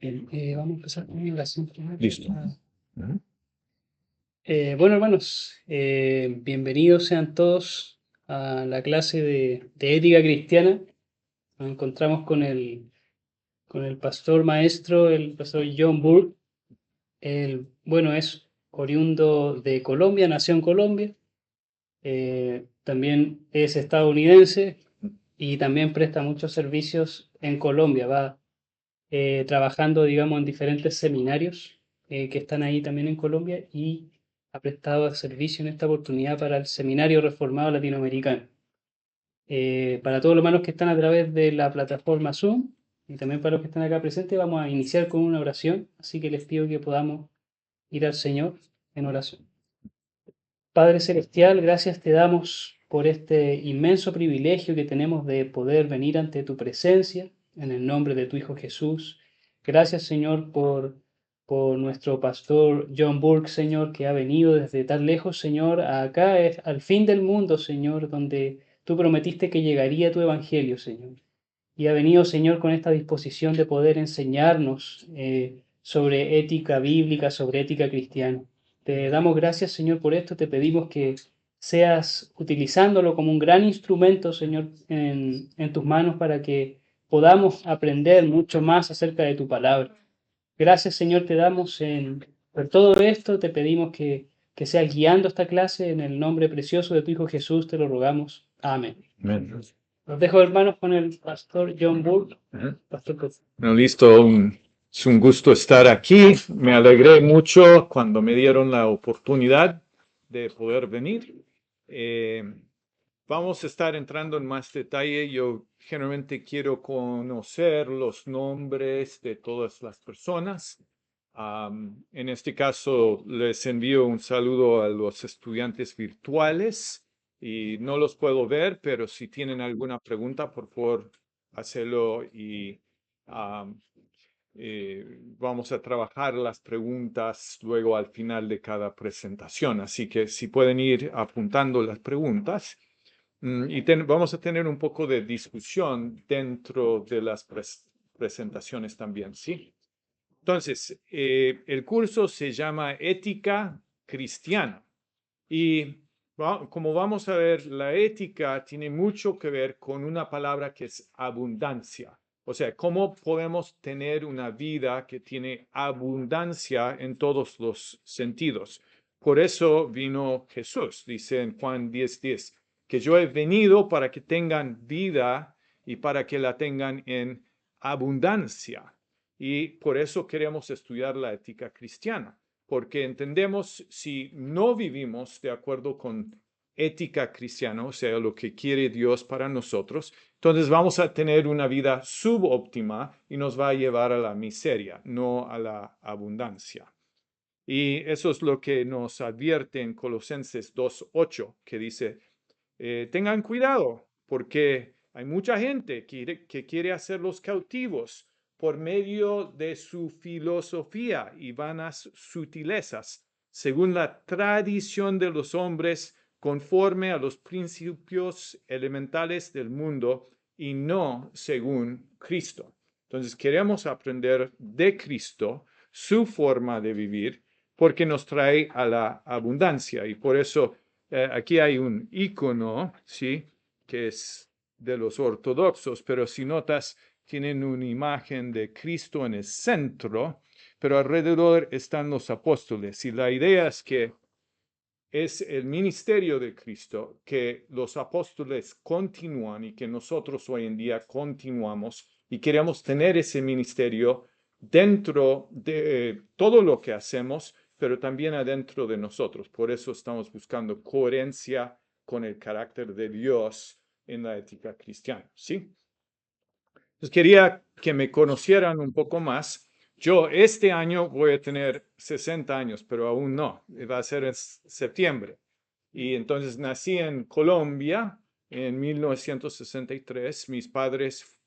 Bien, vamos a empezar con una oración primero. Listo. Ujú. Bueno, hermanos, bienvenidos sean todos a la clase de ética cristiana. Nos encontramos con el pastor maestro, el pastor John Burke. Él, bueno, es oriundo de Colombia, nació en Colombia. También es estadounidense y también presta muchos servicios en Colombia. Va trabajando, digamos, en diferentes seminarios que están ahí también en Colombia y ha prestado servicio en esta oportunidad para el Seminario Reformado Latinoamericano. Para todos los hermanos que están a través de la plataforma Zoom y también para los que están acá presentes, vamos a iniciar con una oración, así que les pido que podamos ir al Señor en oración. Padre Celestial, gracias te damos por este inmenso privilegio que tenemos de poder venir ante tu presencia en el nombre de tu Hijo Jesús. Gracias, Señor, por nuestro pastor John Burke, Señor, que ha venido desde tan lejos, Señor, a acá, al fin del mundo, Señor, donde tú prometiste que llegaría tu evangelio, Señor. Y ha venido, Señor, con esta disposición de poder enseñarnos sobre ética bíblica, sobre ética cristiana. Te damos gracias, Señor, por esto. Te pedimos que seas utilizándolo como un gran instrumento, Señor, en tus manos para que podamos aprender mucho más acerca de tu palabra. Gracias, Señor, te damos por todo esto. Te pedimos que seas guiando esta clase en el nombre precioso de tu Hijo Jesús. Te lo rogamos. Amén. Amén. Los dejo, hermanos, con el pastor John Bull. Ujú. Pastor Costa. Bueno, listo. Es un gusto estar aquí. Me alegré mucho cuando me dieron la oportunidad de poder venir. Eh, Vamos a estar entrando en más detalle. Yo generalmente quiero conocer los nombres de todas las personas. En este caso, les envío un saludo a los estudiantes virtuales y no los puedo ver, pero si tienen alguna pregunta, por favor, hacerlo y am, vamos a trabajar las preguntas luego al final de cada presentación. Así que si pueden ir apuntando las preguntas. Y vamos a tener un poco de discusión dentro de las presentaciones también, ¿sí? Entonces, el curso se llama Ética Cristiana. Y como vamos a ver, la ética tiene mucho que ver con una palabra que es abundancia. O sea, cómo podemos tener una vida que tiene abundancia en todos los sentidos. Por eso vino Jesús, dice en Juan 10:10, que yo he venido para que tengan vida y para que la tengan en abundancia. Y por eso queremos estudiar la ética cristiana, porque entendemos si no vivimos de acuerdo con ética cristiana, o sea, lo que quiere Dios para nosotros, entonces vamos a tener una vida subóptima y nos va a llevar a la miseria, no a la abundancia. Y eso es lo que nos advierte en Colosenses 2:8, que dice, tengan cuidado, porque hay mucha gente que quiere hacerlos cautivos por medio de su filosofía y vanas sutilezas, según la tradición de los hombres, conforme a los principios elementales del mundo y no según Cristo. Entonces queremos aprender de Cristo, su forma de vivir, porque nos trae a la abundancia. Y por eso aquí hay un icono, ¿sí? Que es de los ortodoxos, pero si notas, tienen una imagen de Cristo en el centro, pero alrededor están los apóstoles. Y la idea es que es el ministerio de Cristo que los apóstoles continúan y que nosotros hoy en día continuamos y queremos tener ese ministerio dentro de todo lo que hacemos, pero también adentro de nosotros. Por eso estamos buscando coherencia con el carácter de Dios en la ética cristiana, ¿sí? Entonces quería que me conocieran un poco más. Yo este año voy a tener 60 años, pero aún no. Va a ser en septiembre. Y entonces nací en Colombia en 1963. Mis padres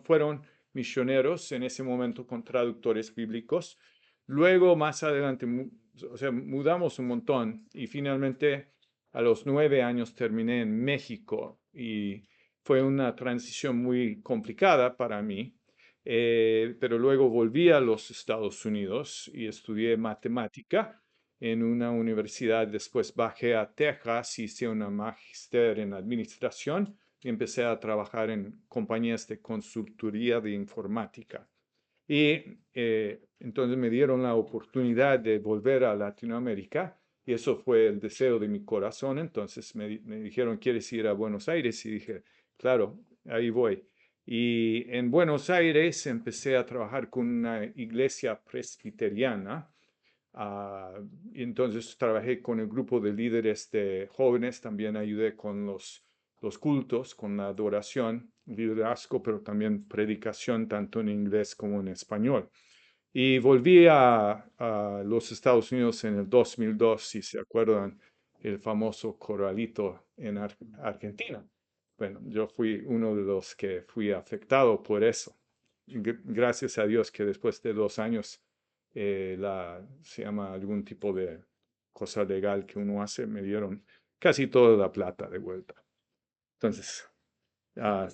fueron misioneros en ese momento con traductores bíblicos. Luego, más adelante, o sea, mudamos un montón y finalmente a los 9 años terminé en México y fue una transición muy complicada para mí, pero luego volví a los Estados Unidos y estudié matemática en una universidad. Después bajé a Texas, hice una magíster en administración y empecé a trabajar en compañías de consultoría de informática. Y entonces me dieron la oportunidad de volver a Latinoamérica y eso fue el deseo de mi corazón. Entonces me dijeron, ¿quieres ir a Buenos Aires? Y dije, claro, ahí voy. Y en Buenos Aires empecé a trabajar con una iglesia presbiteriana. Y entonces trabajé con el grupo de líderes de jóvenes, también ayudé con los cultos, con la adoración, liderazgo, pero también predicación, tanto en inglés como en español. Y volví a los Estados Unidos en el 2002, si se acuerdan, el famoso corralito en Argentina. Bueno, yo fui uno de los que fui afectado por eso. Gracias a Dios que después de 2 años, se llama algún tipo de cosa legal que uno hace, me dieron casi toda la plata de vuelta. Entonces, ah,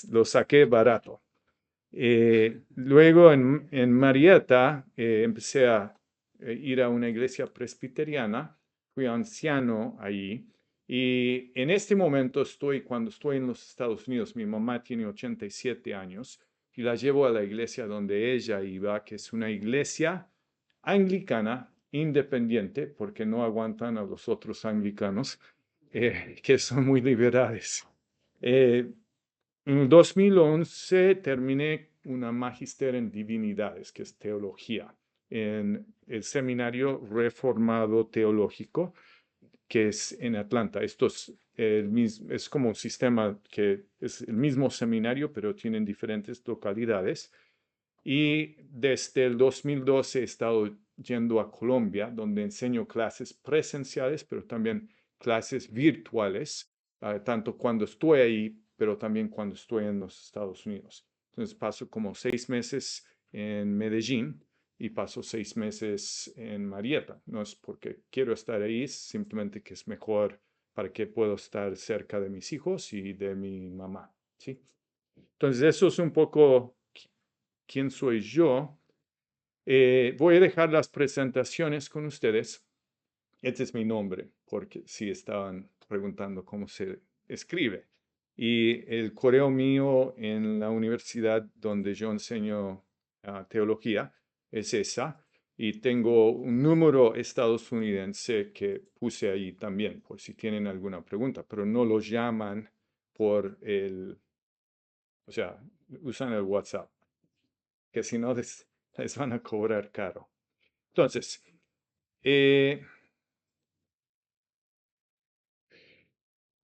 lo saqué barato. Luego en Marietta empecé a ir a una iglesia presbiteriana, fui anciano ahí y en este momento cuando estoy en los Estados Unidos, mi mamá tiene 87 años y la llevo a la iglesia donde ella iba, que es una iglesia anglicana independiente, porque no aguantan a los otros anglicanos, que son muy liberales. Eh, en 2011 terminé una magíster en divinidades, que es teología, en el Seminario Reformado Teológico, que es en Atlanta. Esto es como un sistema que es el mismo seminario, pero tienen diferentes localidades. Y desde el 2012 he estado yendo a Colombia, donde enseño clases presenciales, pero también clases virtuales, tanto cuando estoy ahí, pero también cuando estoy en los Estados Unidos. Entonces paso como 6 meses en Medellín y paso 6 meses en Marietta. No es porque quiero estar ahí, simplemente que es mejor para que pueda estar cerca de mis hijos y de mi mamá, ¿sí? Entonces eso es un poco quién soy yo. Voy a dejar las presentaciones con ustedes. Este es mi nombre, porque si estaban preguntando cómo se escribe. Y el correo mío en la universidad donde yo enseño teología es esa. Y tengo un número estadounidense que puse ahí también, por si tienen alguna pregunta, pero no lo llaman por o sea, usan el WhatsApp, que si no les van a cobrar caro. Entonces,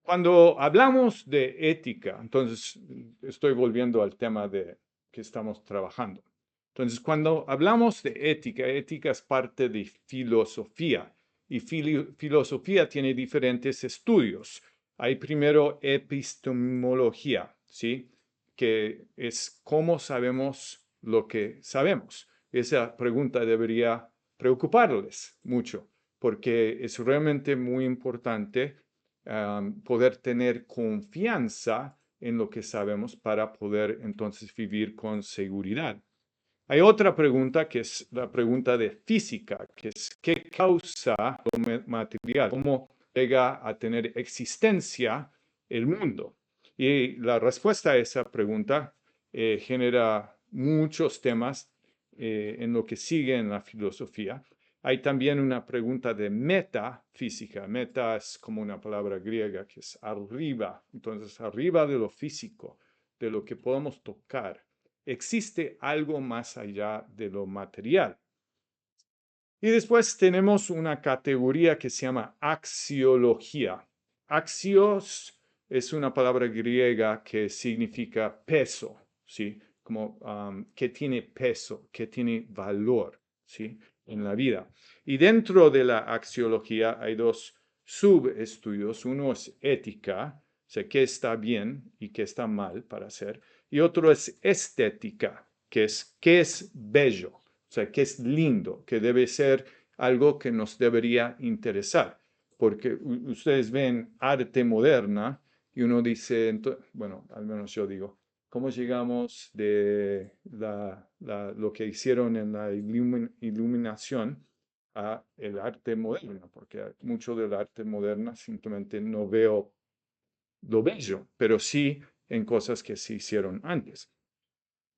cuando hablamos de ética, entonces estoy volviendo al tema de que estamos trabajando. Entonces, cuando hablamos de ética, ética es parte de filosofía y filosofía tiene diferentes estudios. Hay primero epistemología, ¿sí? Que es cómo sabemos lo que sabemos. Esa pregunta debería preocuparles mucho porque es realmente muy importante poder tener confianza en lo que sabemos para poder entonces vivir con seguridad. Hay otra pregunta que es la pregunta de física, que es ¿qué causa lo material? ¿Cómo llega a tener existencia el mundo? Y la respuesta a esa pregunta genera muchos temas en lo que sigue en la filosofía. Hay también una pregunta de metafísica. Meta es como una palabra griega que es arriba. Entonces, arriba de lo físico, de lo que podemos tocar, existe algo más allá de lo material. Y después tenemos una categoría que se llama axiología. Axios es una palabra griega que significa peso, ¿sí? Como que tiene peso, que tiene valor, ¿sí? En la vida. Y dentro de la axiología hay dos subestudios. Uno es ética, o sea, qué está bien y qué está mal para hacer. Y otro es estética, que es qué es bello, o sea, qué es lindo, que debe ser algo que nos debería interesar. Porque ustedes ven arte moderna y uno dice, bueno, al menos yo digo, cómo llegamos de lo que hicieron en la iluminación a el arte moderno, porque mucho del arte moderno simplemente no veo lo bello, pero sí en cosas que se hicieron antes.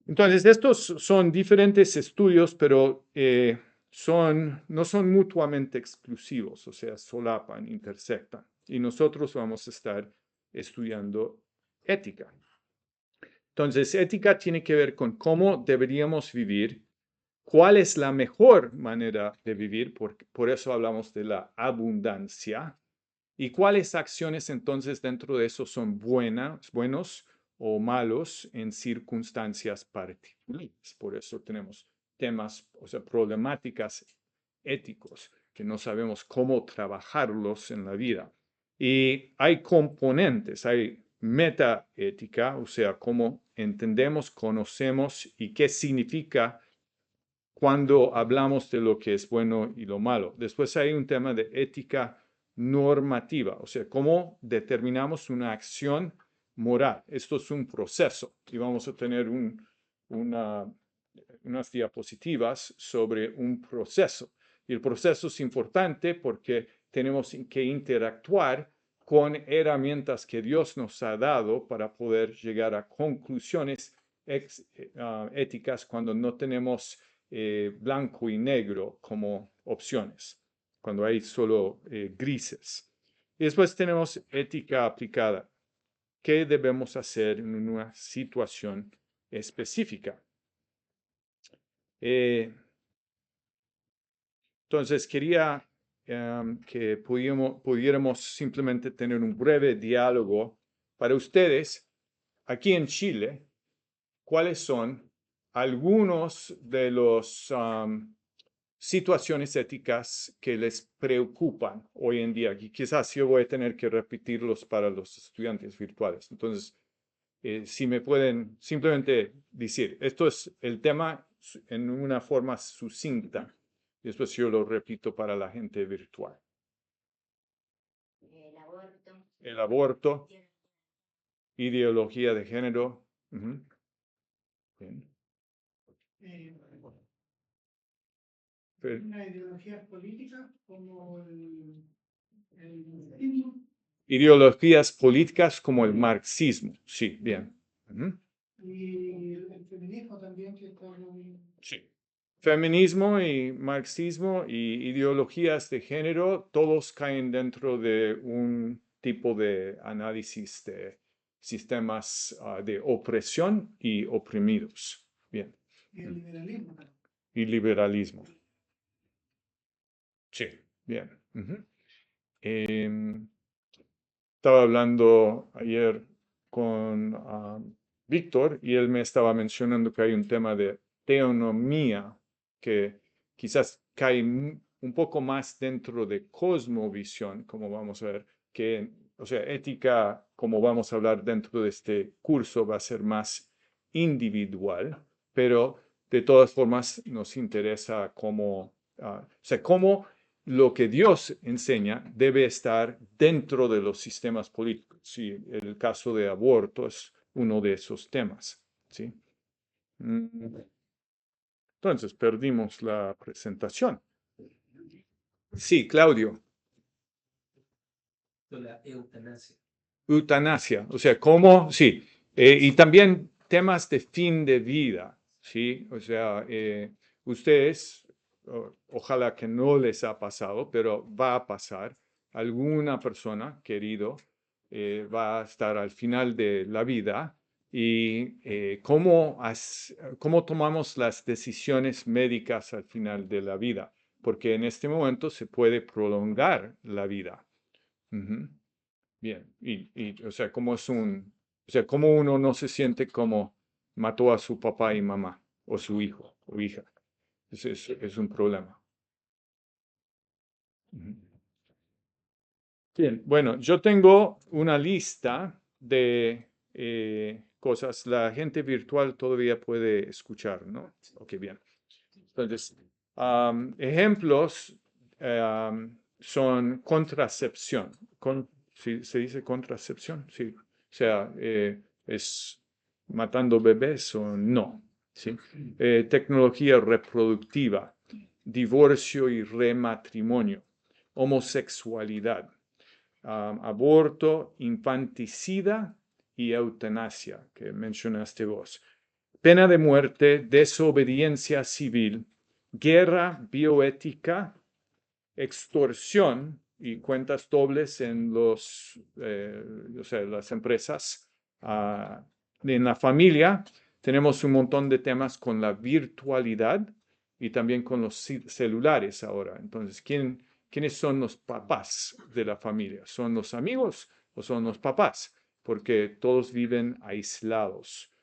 Entonces, estos son diferentes estudios, pero no son mutuamente exclusivos, o sea, solapan, intersectan. Y nosotros vamos a estar estudiando ética. Entonces, ética tiene que ver con cómo deberíamos vivir, cuál es la mejor manera de vivir, por eso hablamos de la abundancia, y cuáles acciones entonces dentro de eso son buenos o malos en circunstancias particulares. Por eso tenemos temas, o sea, problemáticas éticos que no sabemos cómo trabajarlos en la vida. Y hay componentes, hay metaética, o sea, cómo entendemos, conocemos y qué significa cuando hablamos de lo que es bueno y lo malo. Después hay un tema de ética normativa, o sea, cómo determinamos una acción moral. Esto es un proceso y vamos a tener unas diapositivas sobre un proceso. Y el proceso es importante porque tenemos que interactuar con herramientas que Dios nos ha dado para poder llegar a conclusiones éticas cuando no tenemos blanco y negro como opciones, cuando hay solo grises. Y después tenemos ética aplicada. ¿Qué debemos hacer en una situación específica? Entonces, quería que pudiéramos simplemente tener un breve diálogo para ustedes aquí en Chile. ¿Cuáles son algunos de los situaciones éticas que les preocupan hoy en día? Y quizás yo voy a tener que repetirlos para los estudiantes virtuales. Entonces, si me pueden simplemente decir, esto es el tema en una forma sucinta. Después yo lo repito para la gente virtual. El aborto. Ideología de género. Bien. Una ideología política como el marxismo. Ideologías políticas como el marxismo. Sí, bien. Y el feminismo también, que está muy... Sí. Feminismo y marxismo y ideologías de género, todos caen dentro de un tipo de análisis de sistemas de opresión y oprimidos. Bien. Y el liberalismo también. Y liberalismo. Sí, bien. Estaba hablando ayer con Víctor y él me estaba mencionando que hay un tema de teonomía que quizás cae un poco más dentro de cosmovisión, como vamos a ver, que, o sea, ética, como vamos a hablar dentro de este curso, va a ser más individual, pero de todas formas nos interesa cómo, o sea, cómo lo que Dios enseña debe estar dentro de los sistemas políticos. Sí, el caso de aborto es uno de esos temas. ¿Sí? Entonces, perdimos la presentación. Sí, Claudio. La eutanasia. Eutanasia, o sea, ¿cómo? Sí. Y también temas de fin de vida, ¿sí? O sea, ustedes, ojalá que no les ha pasado, pero va a pasar. Alguna persona querido va a estar al final de la vida y cómo tomamos las decisiones médicas al final de la vida, porque en este momento se puede prolongar la vida. Bien, o sea, o sea, cómo uno no se siente como mató a su papá y mamá, o su hijo o hija. Es un problema. Bien, bueno, yo tengo una lista de cosas. La gente virtual todavía puede escuchar, ¿no? Ok, bien. Entonces, ejemplos son contracepción. ¿Se dice contracepción? Sí. O sea, es matando bebés o no. ¿Sí? Tecnología reproductiva, divorcio y rematrimonio, homosexualidad, aborto, infanticida y eutanasia, que mencionaste vos. Pena de muerte, desobediencia civil, guerra bioética, extorsión y cuentas dobles en las empresas. En la familia tenemos un montón de temas con la virtualidad y también con los celulares ahora. Entonces, ¿quiénes son los papás de la familia? ¿Son los amigos o son los papás? Porque todos viven aislados.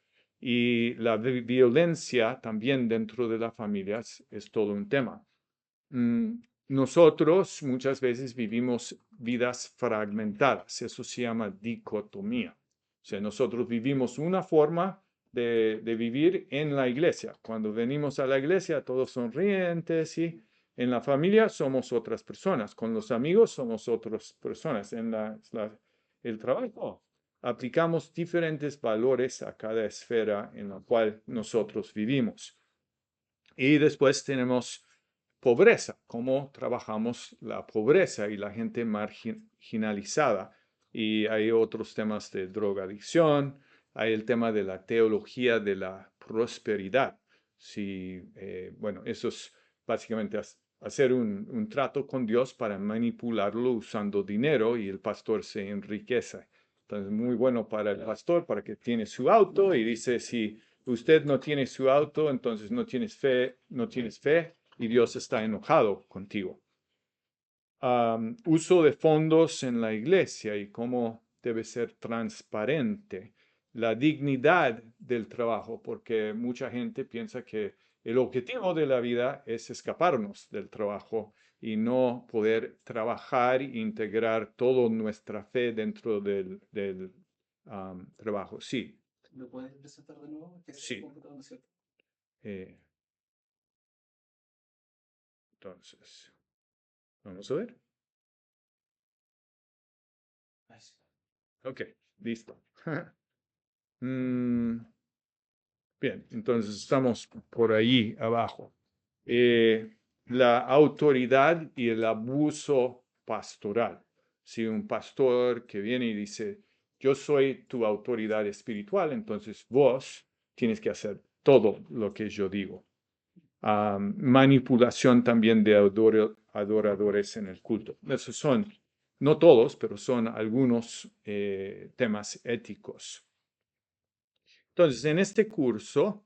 Y la violencia también dentro de las familias es todo un tema. Nosotros muchas veces vivimos vidas fragmentadas, eso se llama dicotomía. O sea, nosotros vivimos una forma de vivir en la iglesia. Cuando venimos a la iglesia, todos sonrientes y en la familia somos otras personas, con los amigos somos otras personas, en el trabajo aplicamos diferentes valores a cada esfera en la cual nosotros vivimos. Y después tenemos pobreza, cómo trabajamos la pobreza y la gente marginalizada. Y hay otros temas de drogadicción, hay el tema de la teología de la prosperidad. Bueno, eso es básicamente hacer un trato con Dios para manipularlo usando dinero y el pastor se enriquece. Entonces, muy bueno para el pastor, para que tiene su auto y dice, si usted no tiene su auto, entonces no tienes fe y Dios está enojado contigo. Uso de fondos en la iglesia y cómo debe ser transparente. La dignidad del trabajo, porque mucha gente piensa que el objetivo de la vida es escaparnos del trabajo y no poder trabajar e integrar toda nuestra fe dentro del trabajo. Sí. ¿Me puedes presentar de nuevo? Sí. Entonces, vamos a ver. Ok, listo. Bien, entonces estamos por ahí abajo. La autoridad y el abuso pastoral. Si un pastor que viene y dice, yo soy tu autoridad espiritual, entonces vos tienes que hacer todo lo que yo digo. Manipulación también de adoradores en el culto. Esos son, no todos, pero son algunos temas éticos. Entonces, en este curso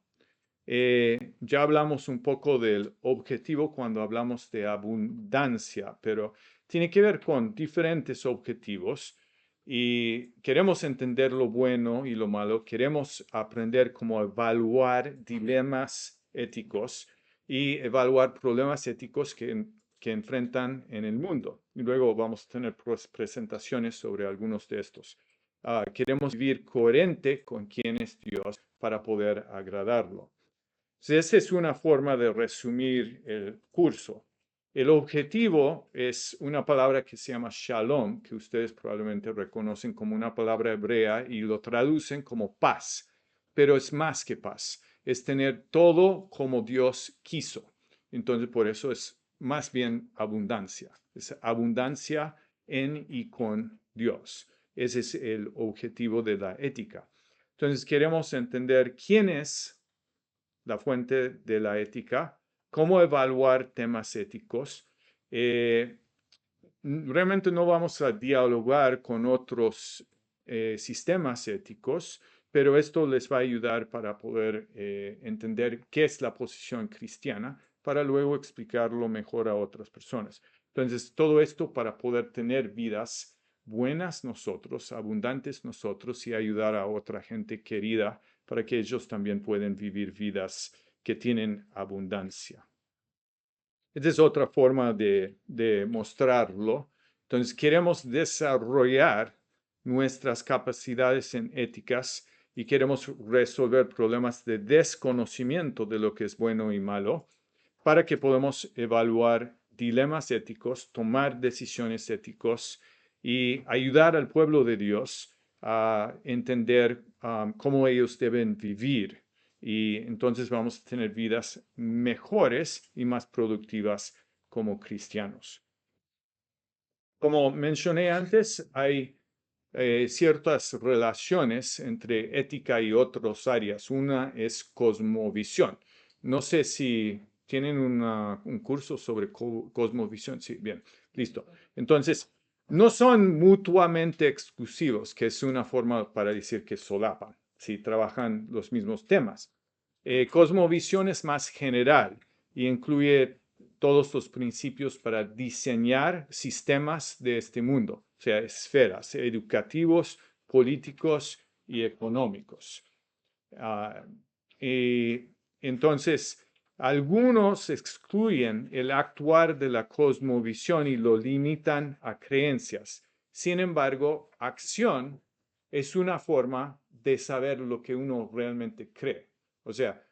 ya hablamos un poco del objetivo cuando hablamos de abundancia, pero tiene que ver con diferentes objetivos y queremos entender lo bueno y lo malo, queremos aprender cómo evaluar dilemas éticos y evaluar problemas éticos que enfrentan en el mundo. Y luego vamos a tener presentaciones sobre algunos de estos. Queremos vivir coherente con quién es Dios para poder agradarlo. Esa es una forma de resumir el curso. El objetivo es una palabra que se llama shalom, que ustedes probablemente reconocen como una palabra hebrea y lo traducen como paz, pero es más que paz, es tener todo como Dios quiso. Entonces, por eso es más bien abundancia, es abundancia en y con Dios. Ese es el objetivo de la ética. Entonces, queremos entender quién es la fuente de la ética, cómo evaluar temas éticos. Realmente no vamos a dialogar con otros sistemas éticos, pero esto les va a ayudar para poder entender qué es la posición cristiana, para luego explicarlo mejor a otras personas. Entonces, todo esto para poder tener vidas buenas nosotros, abundantes nosotros y ayudar a otra gente querida para que ellos también puedan vivir vidas que tienen abundancia. Esta es otra forma de mostrarlo. Entonces, queremos desarrollar nuestras capacidades en éticas y queremos resolver problemas de desconocimiento de lo que es bueno y malo para que podamos evaluar dilemas éticos, tomar decisiones éticos y ayudar al pueblo de Dios a entender cómo ellos deben vivir. Y entonces vamos a tener vidas mejores y más productivas como cristianos. Como mencioné antes, hay ciertas relaciones entre ética y otras áreas. Una es cosmovisión. No sé si tienen un curso sobre cosmovisión. Sí, bien, listo. Entonces, no son mutuamente exclusivos, que es una forma para decir que solapan, si trabajan los mismos temas. Cosmovisión es más general y incluye todos los principios para diseñar sistemas de este mundo, o sea, esferas educativos, políticos y económicos. Y entonces, algunos excluyen el actuar de la cosmovisión y lo limitan a creencias. Sin embargo, acción es una forma de saber lo que uno realmente cree. O sea,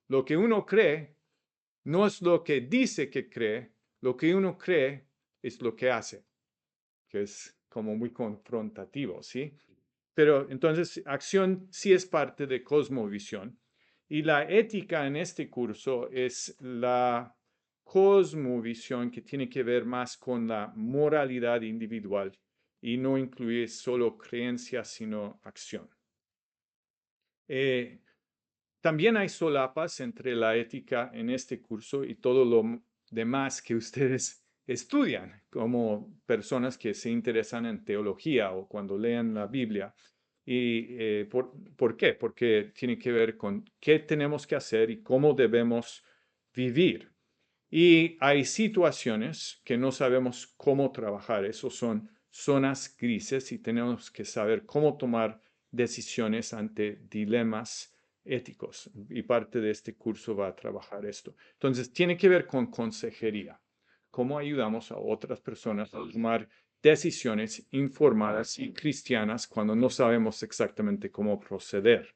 lo que uno cree no es lo que dice que cree, lo que uno cree es lo que hace, que es como muy confrontativo, ¿sí? Pero entonces, acción sí es parte de cosmovisión. Y la ética en este curso es la cosmovisión que tiene que ver más con la moralidad individual y no incluye solo creencias, sino acción. También hay solapas entre la ética en este curso y todo lo demás que ustedes estudian como personas que se interesan en teología o cuando leen la Biblia. ¿Y por qué? Porque tiene que ver con qué tenemos que hacer y cómo debemos vivir. Y hay situaciones que no sabemos cómo trabajar. Esos son zonas grises y tenemos que saber cómo tomar decisiones ante dilemas éticos. Y parte de este curso va a trabajar esto. Entonces, tiene que ver con consejería. Cómo ayudamos a otras personas a tomar decisiones informadas y cristianas cuando no sabemos exactamente cómo proceder.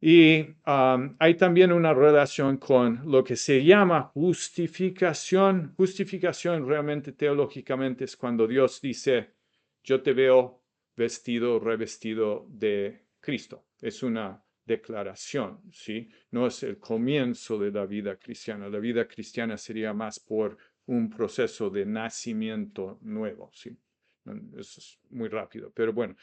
Y hay también una relación con lo que se llama justificación. Justificación realmente teológicamente es cuando Dios dice, yo te veo vestido, revestido de Cristo. Es una declaración, ¿sí? No es el comienzo de la vida cristiana. La vida cristiana sería más por un proceso de nacimiento nuevo, ¿sí? Eso es muy rápido, pero bueno.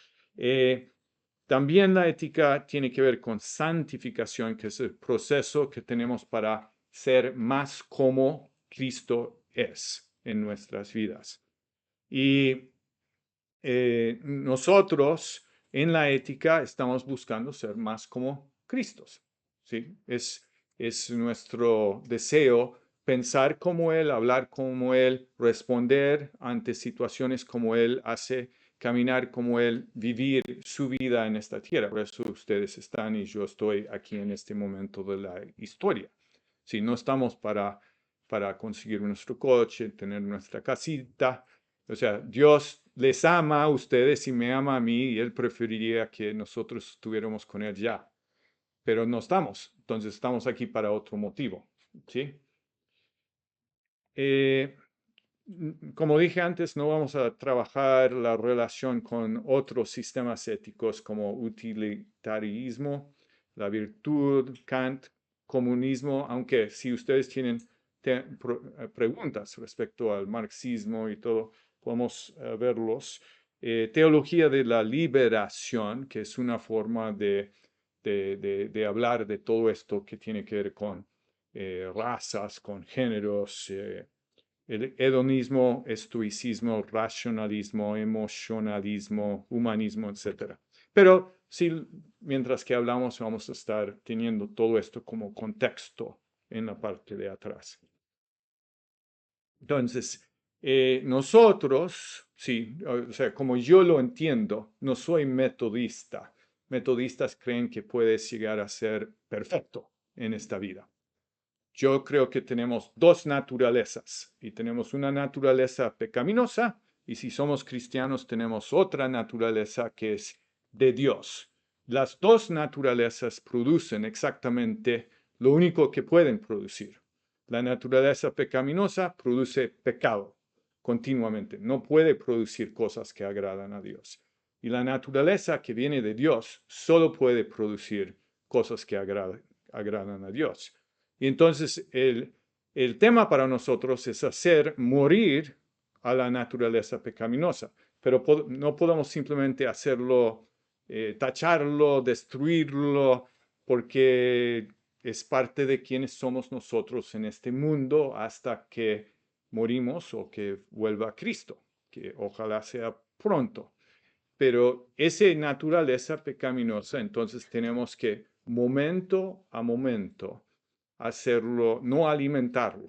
También la ética tiene que ver con santificación, que es el proceso que tenemos para ser más como Cristo es en nuestras vidas. Y nosotros en la ética estamos buscando ser más como Cristo. ¿Sí? Es nuestro deseo pensar como Él, hablar como Él, responder ante situaciones como Él hace, caminar como Él, vivir su vida en esta tierra. Por eso ustedes están y yo estoy aquí en este momento de la historia. Si no estamos para conseguir nuestro coche, tener nuestra casita. O sea, Dios les ama a ustedes y me ama a mí y Él preferiría que nosotros estuviéramos con Él ya. Pero no estamos. Entonces estamos aquí para otro motivo. ¿Sí? Como dije antes, no vamos a trabajar la relación con otros sistemas éticos como utilitarismo, la virtud, Kant, comunismo, aunque si ustedes tienen preguntas respecto al marxismo y todo, podemos verlos. Teología de la liberación, que es una forma de hablar de todo esto que tiene que ver con razas, con géneros, el hedonismo, estoicismo, racionalismo, emocionalismo, humanismo, etc. Pero sí, mientras que hablamos, vamos a estar teniendo todo esto como contexto en la parte de atrás. Entonces, nosotros, sí, o sea, como yo lo entiendo, no soy metodista. Metodistas creen que puedes llegar a ser perfecto en esta vida. Yo creo que tenemos dos naturalezas y tenemos una naturaleza pecaminosa y si somos cristianos tenemos otra naturaleza que es de Dios. Las dos naturalezas producen exactamente lo único que pueden producir. La naturaleza pecaminosa produce pecado continuamente, no puede producir cosas que agradan a Dios. Y la naturaleza que viene de Dios solo puede producir cosas que agradan a Dios. Y entonces el tema para nosotros es hacer morir a la naturaleza pecaminosa, pero no podemos simplemente hacerlo, tacharlo, destruirlo, porque es parte de quienes somos nosotros en este mundo hasta que morimos o que vuelva Cristo, que ojalá sea pronto. Pero esa naturaleza pecaminosa, entonces tenemos que momento a momento hacerlo, no alimentarlo,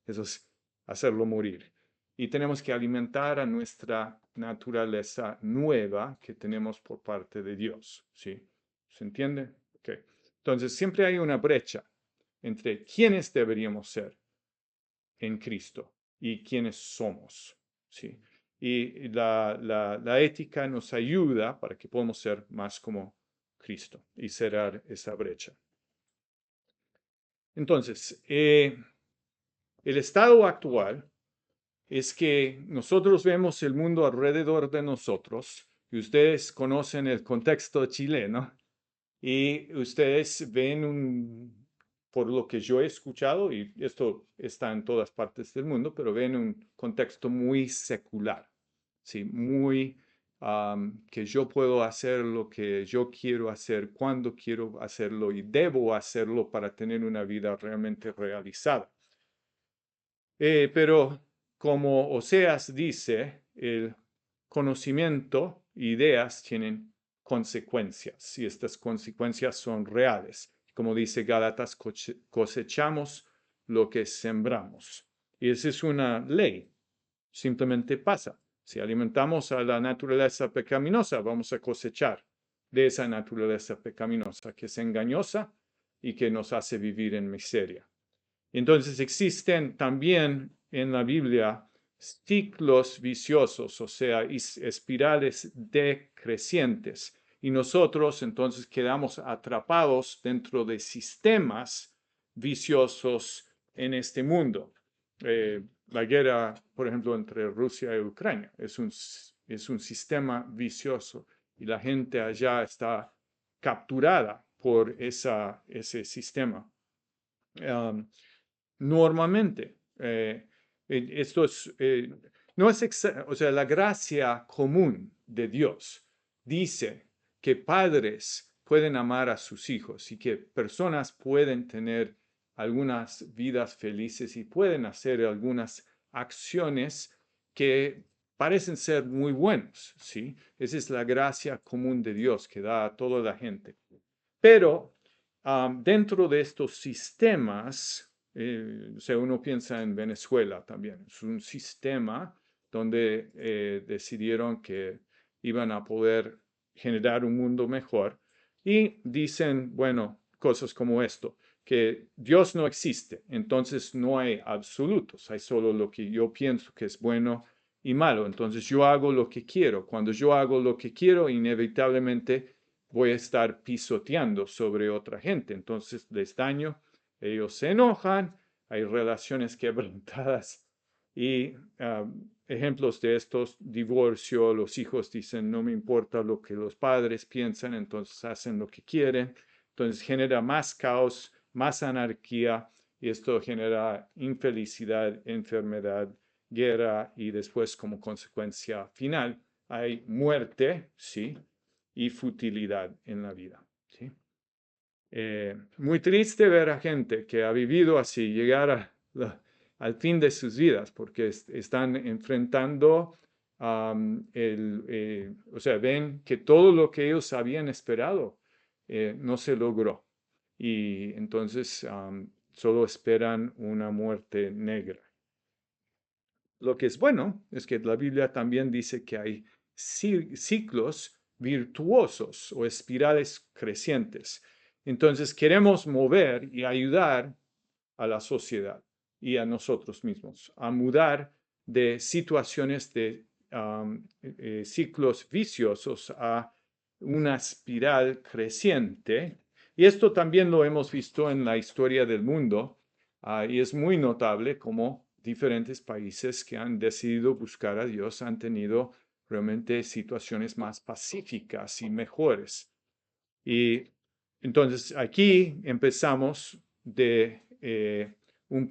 eso es hacerlo morir. Y tenemos que alimentar a nuestra naturaleza nueva que tenemos por parte de Dios, ¿sí? ¿Se entiende? Okay. Entonces siempre hay una brecha entre quiénes deberíamos ser en Cristo y quiénes somos, ¿sí? Y la ética nos ayuda para que podamos ser más como Cristo y cerrar esa brecha. Entonces, el estado actual es que nosotros vemos el mundo alrededor de nosotros, y ustedes conocen el contexto chileno, y ustedes ven por lo que yo he escuchado, y esto está en todas partes del mundo, pero ven un contexto muy secular, ¿sí? Muy que yo puedo hacer lo que yo quiero hacer, cuando quiero hacerlo y debo hacerlo para tener una vida realmente realizada. Pero como Oseas dice, el conocimiento, ideas tienen consecuencias y estas consecuencias son reales. Como dice Gálatas, cosechamos lo que sembramos. Y esa es una ley, simplemente pasa. Si alimentamos a la naturaleza pecaminosa, vamos a cosechar de esa naturaleza pecaminosa que es engañosa y que nos hace vivir en miseria. Entonces existen también en la Biblia ciclos viciosos, o sea, espirales decrecientes. Y nosotros entonces quedamos atrapados dentro de sistemas viciosos en este mundo. La guerra, por ejemplo, entre Rusia y Ucrania es un sistema vicioso y la gente allá está capturada por ese sistema. Normalmente, esto es, no es, o sea, la gracia común de Dios dice que padres pueden amar a sus hijos y que personas pueden tener algunas vidas felices y pueden hacer algunas acciones que parecen ser muy buenos, ¿sí? Esa es la gracia común de Dios que da a toda la gente. Pero dentro de estos sistemas, o sea, uno piensa en Venezuela también, es un sistema donde decidieron que iban a poder generar un mundo mejor y dicen, bueno, cosas como esto, que Dios no existe, entonces no hay absolutos, hay solo lo que yo pienso que es bueno y malo, entonces yo hago lo que quiero, cuando yo hago lo que quiero, inevitablemente voy a estar pisoteando sobre otra gente. Entonces les daño, ellos se enojan, hay relaciones quebrantadas y ejemplos de estos, divorcio, los hijos dicen no me importa lo que los padres piensan, entonces hacen lo que quieren. Entonces genera más caos, más anarquía y esto genera infelicidad, enfermedad, guerra y después como consecuencia final hay muerte, ¿sí? Y futilidad en la vida, ¿sí? Muy triste ver a gente que ha vivido así llegar al fin de sus vidas porque están enfrentando, o sea, ven que todo lo que ellos habían esperado no se logró y entonces solo esperan una muerte negra. Lo que es bueno es que la Biblia también dice que hay ciclos virtuosos o espirales crecientes. Entonces queremos mover y ayudar a la sociedad y a nosotros mismos a mudar de situaciones de ciclos viciosos a una espiral creciente. Y esto también lo hemos visto en la historia del mundo y es muy notable como diferentes países que han decidido buscar a Dios han tenido realmente situaciones más pacíficas y mejores. Y entonces aquí empezamos de un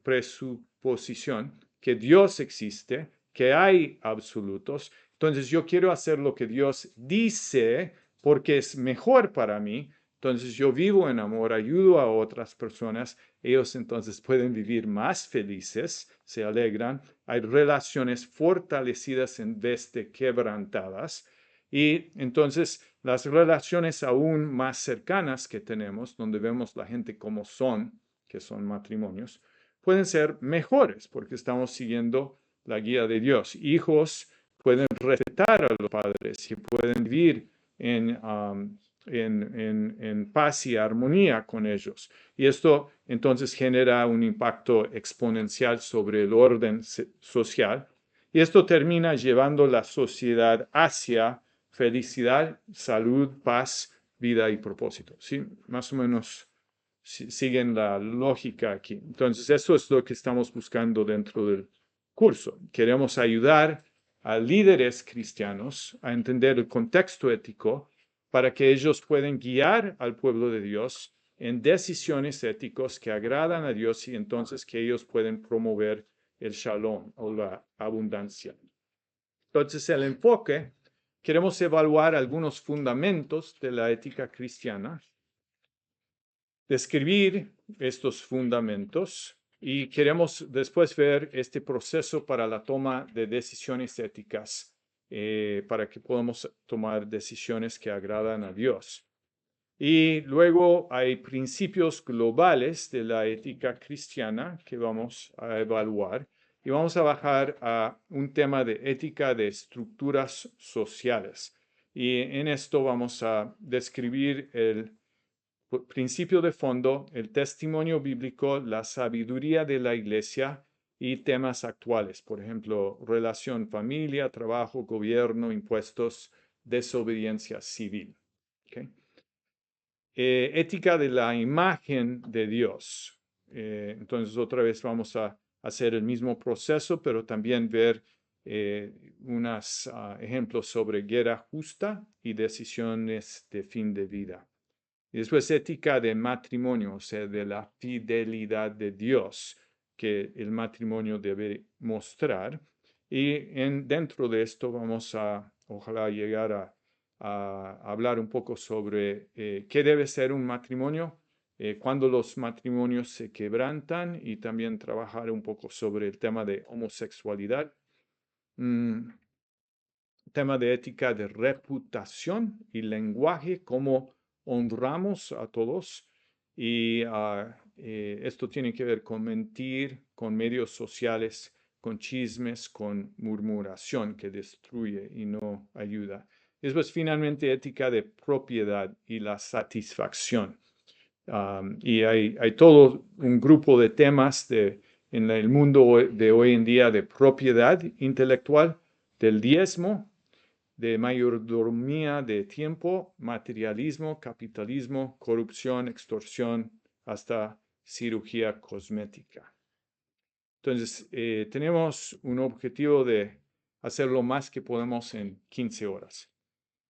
presuposición que Dios existe, que hay absolutos. Entonces yo quiero hacer lo que Dios dice porque es mejor para mí. Entonces yo vivo en amor, ayudo a otras personas. Ellos entonces pueden vivir más felices, se alegran. Hay relaciones fortalecidas en vez de quebrantadas. Y entonces las relaciones aún más cercanas que tenemos, donde vemos la gente como son, que son matrimonios, pueden ser mejores porque estamos siguiendo la guía de Dios. Hijos pueden respetar a los padres y pueden vivir en paz y armonía con ellos. Y esto entonces genera un impacto exponencial sobre el orden social. Y esto termina llevando la sociedad hacia felicidad, salud, paz, vida y propósito. ¿Sí? Más o menos siguen la lógica aquí. Entonces, eso es lo que estamos buscando dentro del curso. Queremos ayudar a líderes cristianos a entender el contexto ético para que ellos puedan guiar al pueblo de Dios en decisiones éticas que agradan a Dios y entonces que ellos pueden promover el shalom o la abundancia. Entonces, el enfoque, queremos evaluar algunos fundamentos de la ética cristiana, describir estos fundamentos y queremos después ver este proceso para la toma de decisiones éticas, para que podamos tomar decisiones que agradan a Dios. Y luego hay principios globales de la ética cristiana que vamos a evaluar y vamos a bajar a un tema de ética de estructuras sociales. Y en esto vamos a describir el principio de fondo, el testimonio bíblico, la sabiduría de la iglesia y temas actuales, por ejemplo, relación familia, trabajo, gobierno, impuestos, desobediencia civil. ¿Okay? Ética de la imagen de Dios. Entonces, otra vez vamos a hacer el mismo proceso, pero también ver unos ejemplos sobre guerra justa y decisiones de fin de vida. Y después ética de matrimonio, o sea, de la fidelidad de Dios que el matrimonio debe mostrar. Y dentro de esto vamos a, ojalá, llegar a hablar un poco sobre qué debe ser un matrimonio, cuándo los matrimonios se quebrantan y también trabajar un poco sobre el tema de homosexualidad. Tema de ética de reputación y lenguaje, cómo honramos a todos. Y esto tiene que ver con mentir, con medios sociales, con chismes, con murmuración que destruye y no ayuda. Después, finalmente, ética de propiedad y la satisfacción. Y hay todo un grupo de temas en el mundo de hoy en día de propiedad intelectual, del diezmo, de mayordomía de tiempo, materialismo, capitalismo, corrupción, extorsión, hasta cirugía cosmética. Entonces, tenemos un objetivo de hacer lo más que podemos en 15 horas.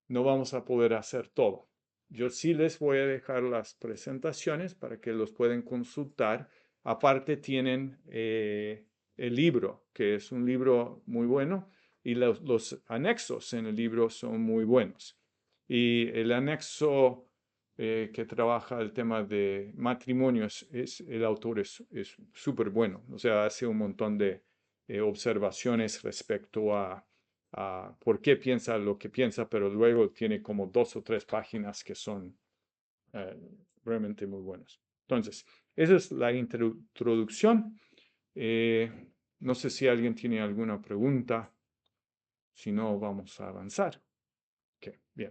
No vamos a poder hacer todo. Yo sí les voy a dejar las presentaciones para que los puedan consultar. Aparte tienen el libro, que es un libro muy bueno, y los anexos en el libro son muy buenos. Y el anexo que trabaja el tema de matrimonios, el autor es súper bueno. O sea, hace un montón de observaciones respecto a por qué piensa lo que piensa, pero luego tiene como 2 o 3 páginas que son realmente muy buenas. Entonces, esa es la introducción. No sé si alguien tiene alguna pregunta. Si no, vamos a avanzar. Ok, bien.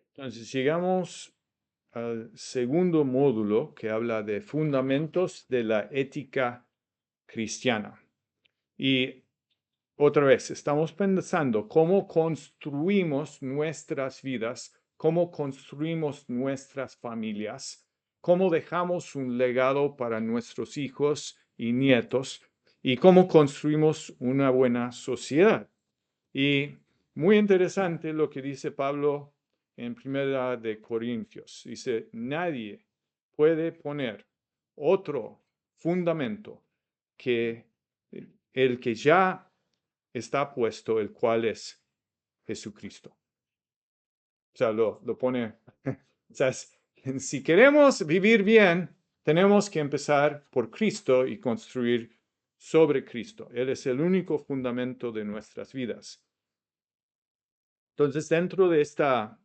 Entonces, llegamos al segundo módulo que habla de fundamentos de la ética cristiana. Y otra vez, estamos pensando cómo construimos nuestras vidas cómo construimos nuestras familias, cómo dejamos un legado para nuestros hijos y nietos y cómo construimos una buena sociedad. Y muy interesante lo que dice Pablo en Primera de Corintios. Dice, nadie puede poner otro fundamento que el que ya está puesto, el cual es Jesucristo. O sea, lo pone, o sea, si queremos vivir bien, tenemos que empezar por Cristo y construir sobre Cristo. Él es el único fundamento de nuestras vidas. Entonces, dentro de esta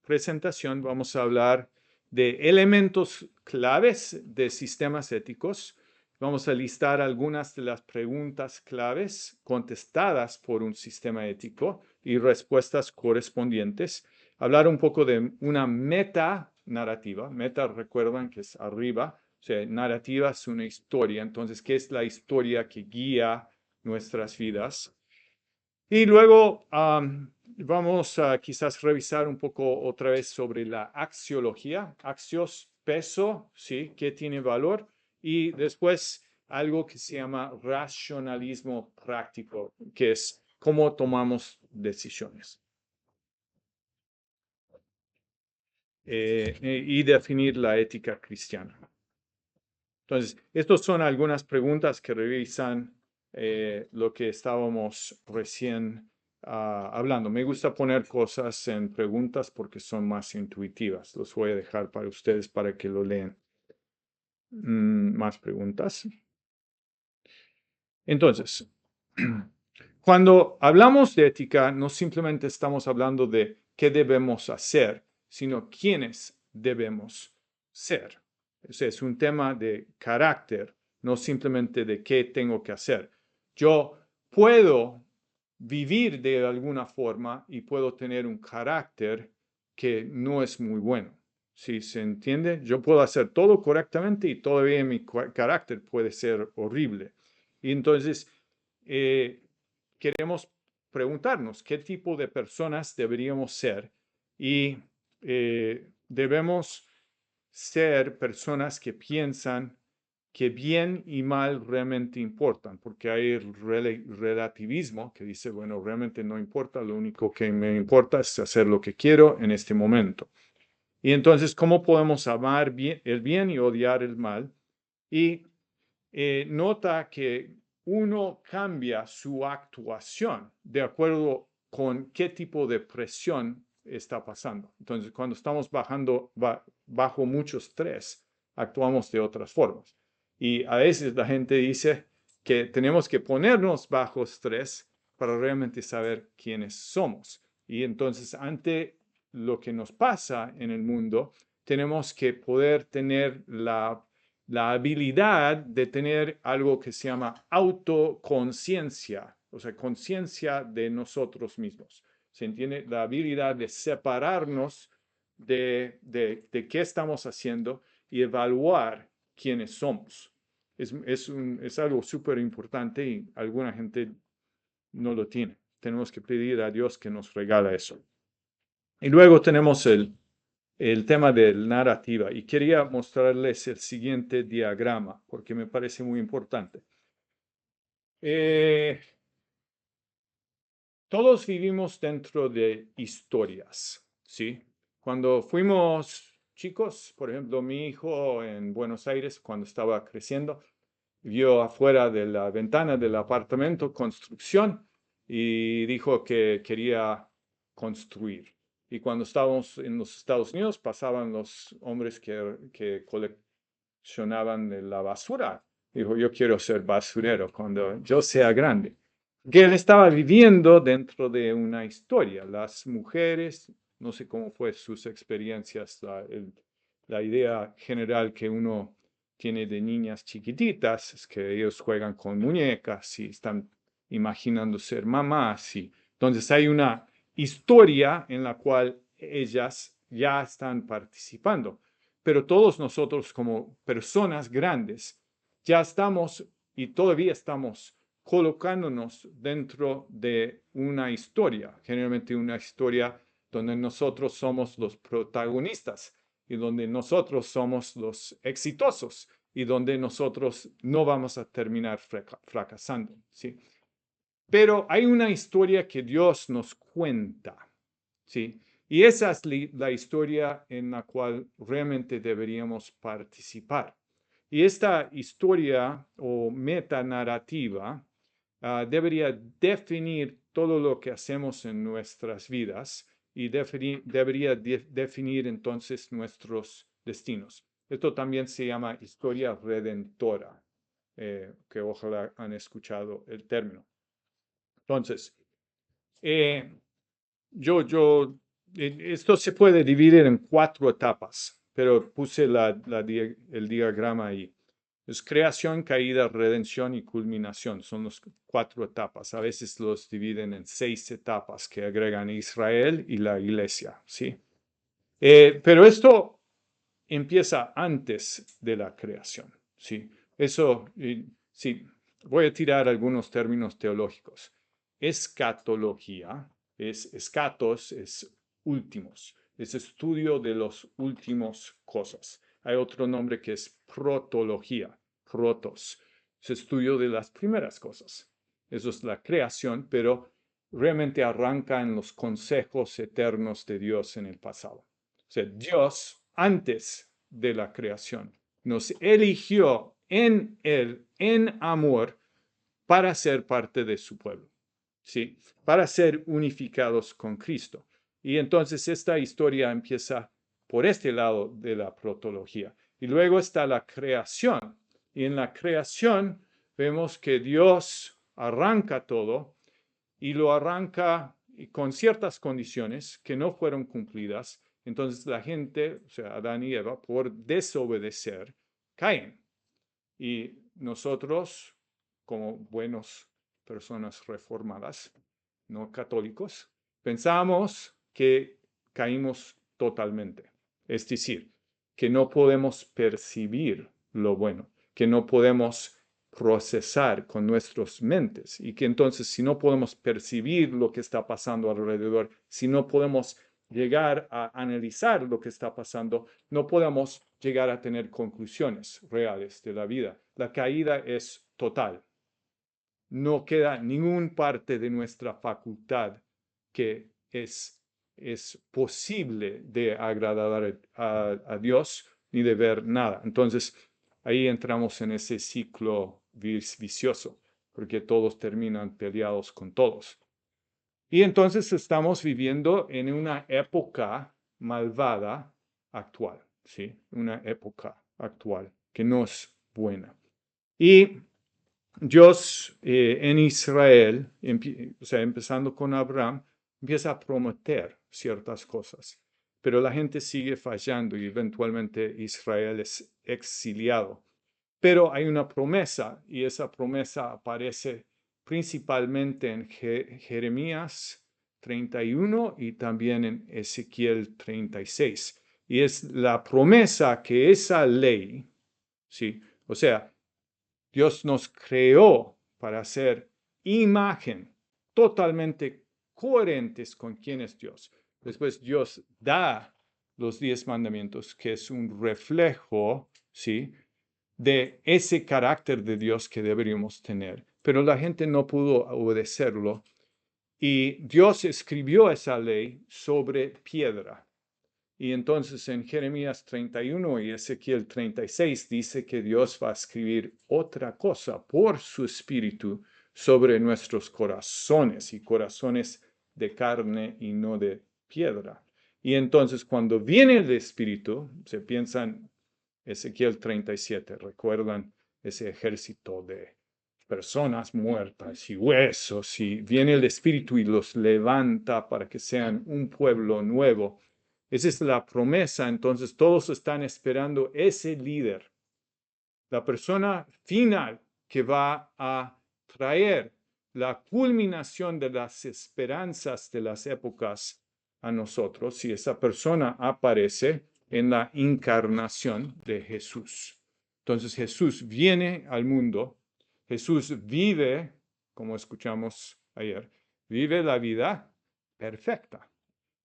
presentación vamos a hablar de elementos claves de sistemas éticos. Vamos a listar algunas de las preguntas claves contestadas por un sistema ético y respuestas correspondientes. Hablar un poco de una meta narrativa. Meta, recuerdan que es arriba. O sea, narrativa es una historia. Entonces, ¿qué es la historia que guía nuestras vidas? Y luego vamos a quizás revisar un poco otra vez sobre la axiología. Axios, peso, ¿sí? ¿Qué tiene valor? Y después algo que se llama racionalismo práctico, que es cómo tomamos decisiones. Y definir la ética cristiana. Entonces, estas son algunas preguntas que revisan lo que estábamos recién hablando. Me gusta poner cosas en preguntas porque son más intuitivas. Los voy a dejar para ustedes para que lo lean. Más preguntas. Entonces, cuando hablamos de ética, no simplemente estamos hablando de qué debemos hacer, sino quiénes debemos ser. Ese es un tema de carácter, no simplemente de qué tengo que hacer. Yo puedo vivir de alguna forma y puedo tener un carácter que no es muy bueno. ¿Sí se entiende? Yo puedo hacer todo correctamente y todavía mi carácter puede ser horrible. Y entonces queremos preguntarnos qué tipo de personas deberíamos ser y debemos ser personas que piensan que bien y mal realmente importan, porque hay el relativismo que dice, bueno, realmente no importa, lo único que me importa es hacer lo que quiero en este momento. Y entonces, ¿cómo podemos amar el bien y odiar el mal? Y nota que uno cambia su actuación de acuerdo con qué tipo de presión está pasando. Entonces, cuando estamos bajo mucho estrés, actuamos de otras formas. Y a veces la gente dice que tenemos que ponernos bajo estrés para realmente saber quiénes somos. Y entonces, ante lo que nos pasa en el mundo, tenemos que poder tener la habilidad de tener algo que se llama autoconciencia, o sea, conciencia de nosotros mismos. ¿Se entiende? La habilidad de separarnos de qué estamos haciendo y evaluar quiénes somos. Es algo súper importante y alguna gente no lo tiene. Tenemos que pedir a Dios que nos regala eso. Y luego tenemos el tema de narrativa y quería mostrarles el siguiente diagrama porque me parece muy importante. Todos vivimos dentro de historias, ¿sí? Cuando fuimos chicos, por ejemplo, mi hijo en Buenos Aires, cuando estaba creciendo, vio afuera de la ventana del apartamento construcción y dijo que quería construir. Y cuando estábamos en los Estados Unidos, pasaban los hombres que coleccionaban la basura. Dijo, yo quiero ser basurero cuando yo sea grande. Que él estaba viviendo dentro de una historia. Las mujeres, no sé cómo fue sus experiencias, la idea general que uno tiene de niñas chiquititas es que ellos juegan con muñecas y están imaginando ser mamás. Y entonces hay una historia en la cual ellas ya están participando. Pero todos nosotros como personas grandes ya estamos y todavía estamos colocándonos dentro de una historia, generalmente una historia donde nosotros somos los protagonistas y donde nosotros somos los exitosos y donde nosotros no vamos a terminar fracasando, ¿sí? Pero hay una historia que Dios nos cuenta, ¿sí? Y esa es la historia en la cual realmente deberíamos participar. Y esta historia o metanarrativa debería definir todo lo que hacemos en nuestras vidas y debería definir entonces nuestros destinos. Esto también se llama historia redentora, que ojalá han escuchado el término. Entonces, esto se puede dividir en 4 etapas, pero puse el diagrama ahí. Es creación, caída, redención y culminación. Son las 4 etapas. A veces los dividen en 6 etapas que agregan Israel y la iglesia, ¿sí? Pero esto empieza antes de la creación, ¿sí? Eso, sí, voy a tirar algunos términos teológicos. Escatología, escatos, es últimos, es estudio de los últimos cosas. Hay otro nombre que es protología, protos, es estudio de las primeras cosas. Eso es la creación, pero realmente arranca en los consejos eternos de Dios en el pasado. O sea, Dios, antes de la creación, nos eligió en Él, en amor, para ser parte de su pueblo, ¿sí? Para ser unificados con Cristo. Y entonces esta historia empieza por este lado de la protología. Y luego está la creación. Y en la creación vemos que Dios arranca todo y lo arranca con ciertas condiciones que no fueron cumplidas. Entonces la gente, o sea, Adán y Eva, por desobedecer, caen. Y nosotros, como buenas personas reformadas, no católicos, pensamos que caímos totalmente. Es decir, que no podemos percibir lo bueno, que no podemos procesar con nuestras mentes y que entonces si no podemos percibir lo que está pasando alrededor, si no podemos llegar a analizar lo que está pasando, no podemos llegar a tener conclusiones reales de la vida. La caída es total. No queda ninguna parte de nuestra facultad que es posible de agradar a Dios ni de ver nada. Entonces, ahí entramos en ese ciclo vicioso, porque todos terminan peleados con todos. Y entonces estamos viviendo en una época malvada actual, ¿sí? Una época actual que no es buena. Y Dios en Israel, o sea, empezando con Abraham, empieza a prometer ciertas cosas, pero la gente sigue fallando y eventualmente Israel es exiliado. Pero hay una promesa y esa promesa aparece principalmente en Jeremías 31 y también en Ezequiel 36. Y es la promesa que esa ley, ¿sí? O sea, Dios nos creó para ser imagen totalmente coherentes con quién es Dios. Después Dios da los 10 mandamientos, que es un reflejo, ¿sí?, de ese carácter de Dios que deberíamos tener. Pero la gente no pudo obedecerlo y Dios escribió esa ley sobre piedra. Y entonces en Jeremías 31 y Ezequiel 36 dice que Dios va a escribir otra cosa por su espíritu sobre nuestros corazones y corazones de carne y no de piedra. Y entonces cuando viene el espíritu, se piensan Ezequiel 37, recuerdan ese ejército de personas muertas y huesos, y viene el espíritu y los levanta para que sean un pueblo nuevo. Esa es la promesa, entonces todos están esperando ese líder, la persona final que va a traer la culminación de las esperanzas de las épocas a nosotros, y esa persona aparece en la encarnación de Jesús. Entonces Jesús viene al mundo, Jesús vive, como escuchamos ayer, vive la vida perfecta.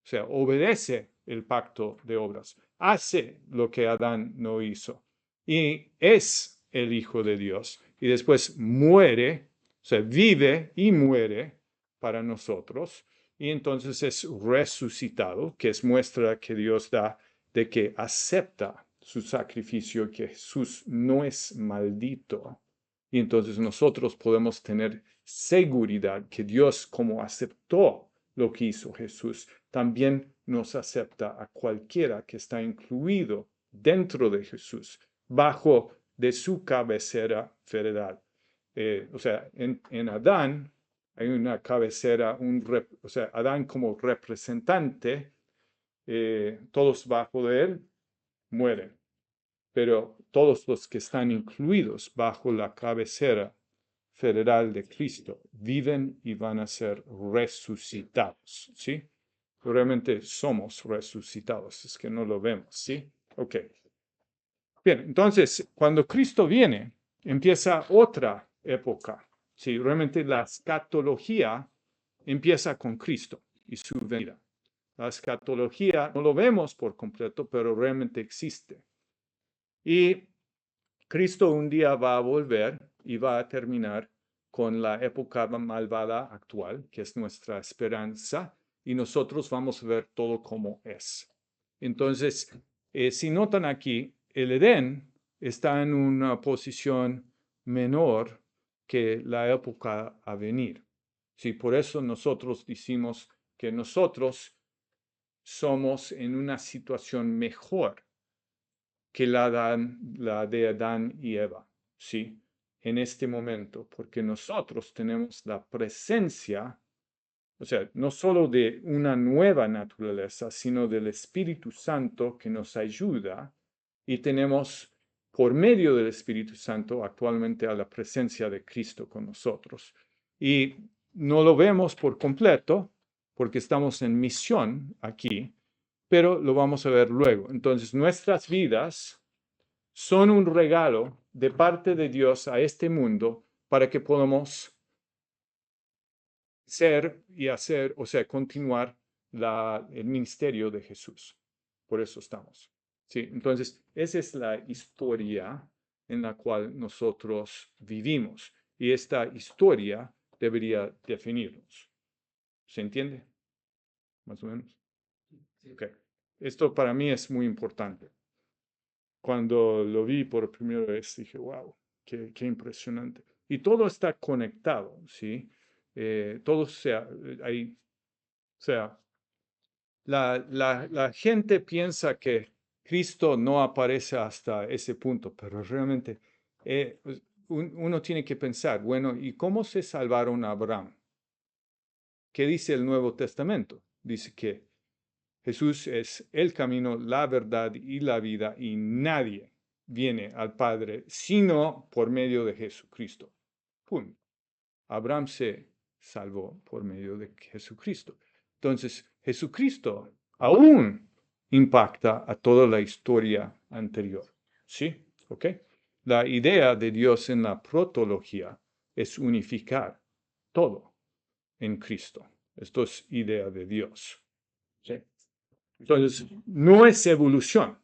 O sea, obedece el pacto de obras, hace lo que Adán no hizo y es el Hijo de Dios. Y después muere, o sea, vive y muere para nosotros. Y entonces es resucitado, que es muestra que Dios da de que acepta su sacrificio, que Jesús no es maldito. Y entonces nosotros podemos tener seguridad que Dios, como aceptó lo que hizo Jesús, también nos acepta a cualquiera que está incluido dentro de Jesús, bajo de su cabecera federal. O sea, en Adán hay una cabecera, o sea, Adán como representante, todos bajo de él mueren, pero todos los que están incluidos bajo la cabecera federal de Cristo viven y van a ser resucitados, ¿sí? Realmente somos resucitados, es que no lo vemos, ¿sí? Ok. Bien, entonces, cuando Cristo viene, empieza otra época, ¿sí? Realmente la escatología empieza con Cristo y su venida. La escatología no lo vemos por completo, pero realmente existe. Y Cristo un día va a volver y va a terminar con la época malvada actual, que es nuestra esperanza, y nosotros vamos a ver todo como es. Entonces, si notan aquí, el Edén está en una posición menor que la época a venir. Sí, por eso nosotros decimos que nosotros somos en una situación mejor que la de Adán y Eva, ¿sí? En este momento, porque nosotros tenemos la presencia, o sea, no solo de una nueva naturaleza, sino del Espíritu Santo que nos ayuda y tenemos por medio del Espíritu Santo actualmente a la presencia de Cristo con nosotros. Y no lo vemos por completo porque estamos en misión aquí, pero lo vamos a ver luego. Entonces, nuestras vidas son un regalo de parte de Dios a este mundo para que podamos ser y hacer, o sea, continuar el ministerio de Jesús. Por eso estamos. ¿Sí? Entonces, esa es la historia en la cual nosotros vivimos. Y esta historia debería definirnos. ¿Se entiende? Más o menos. Okay. Esto para mí es muy importante. Cuando lo vi por primera vez dije, wow, qué impresionante. Y todo está conectado, ¿sí? Todo o sea, la gente piensa que Cristo no aparece hasta ese punto, pero realmente pues, uno tiene que pensar, bueno, ¿y cómo se salvaron a Abraham? ¿Qué dice el Nuevo Testamento? Dice que Jesús es el camino, la verdad y la vida, y nadie viene al Padre sino por medio de Jesucristo. Punto. Abraham se salvó por medio de Jesucristo. Entonces, Jesucristo aún impacta a toda la historia anterior. ¿Sí? ¿Ok? La idea de Dios en la protología es unificar todo en Cristo. Esto es idea de Dios. ¿Sí? Entonces, no es evolución.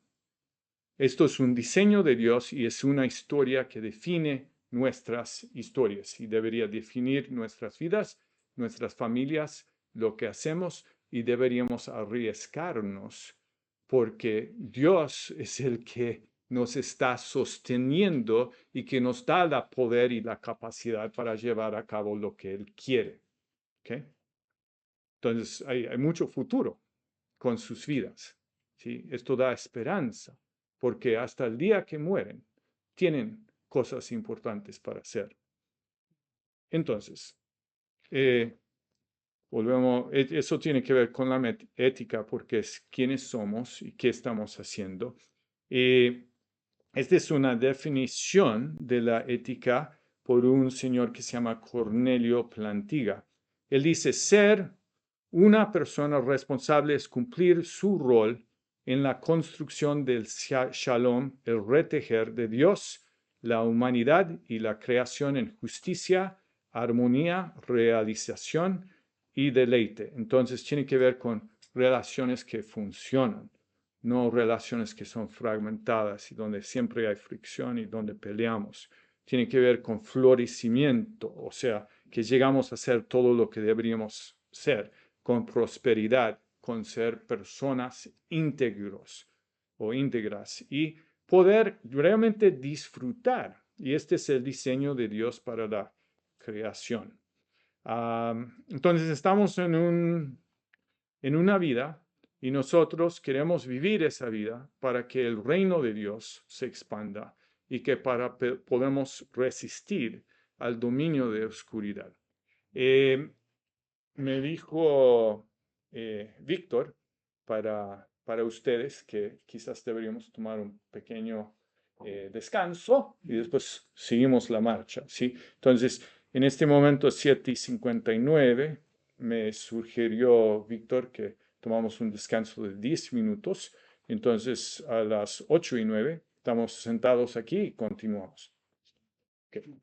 Esto es un diseño de Dios y es una historia que define nuestras historias y debería definir nuestras vidas, nuestras familias, lo que hacemos y deberíamos arriesgarnos porque Dios es el que nos está sosteniendo y que nos da el poder y la capacidad para llevar a cabo lo que Él quiere. ¿Okay? Entonces, hay mucho futuro con sus vidas. ¿Sí? Esto da esperanza, porque hasta el día que mueren, tienen cosas importantes para hacer. Entonces, volvemos, eso tiene que ver con la ética, porque es quiénes somos y qué estamos haciendo. Esta es una definición de la ética por un señor que se llama Cornelio Plantinga. Él dice, ser una persona responsable es cumplir su rol en la construcción del shalom, el retejer de Dios, la humanidad y la creación en justicia, armonía, realización y deleite. Entonces tiene que ver con relaciones que funcionan, no relaciones que son fragmentadas y donde siempre hay fricción y donde peleamos. Tiene que ver con florecimiento, o sea, que llegamos a ser todo lo que deberíamos ser, con prosperidad, con ser personas íntegros o íntegras y poder realmente disfrutar. Y este es el diseño de Dios para la creación. Entonces estamos en una vida y nosotros queremos vivir esa vida para que el reino de Dios se expanda y que podamos resistir al dominio de oscuridad. Me dijo Víctor para ustedes que quizás deberíamos tomar un pequeño descanso y después seguimos la marcha, ¿sí? Entonces, en este momento 7:59, me sugirió Víctor que tomamos un descanso de 10 minutos. Entonces, a las 8:09 estamos sentados aquí y continuamos. Okay.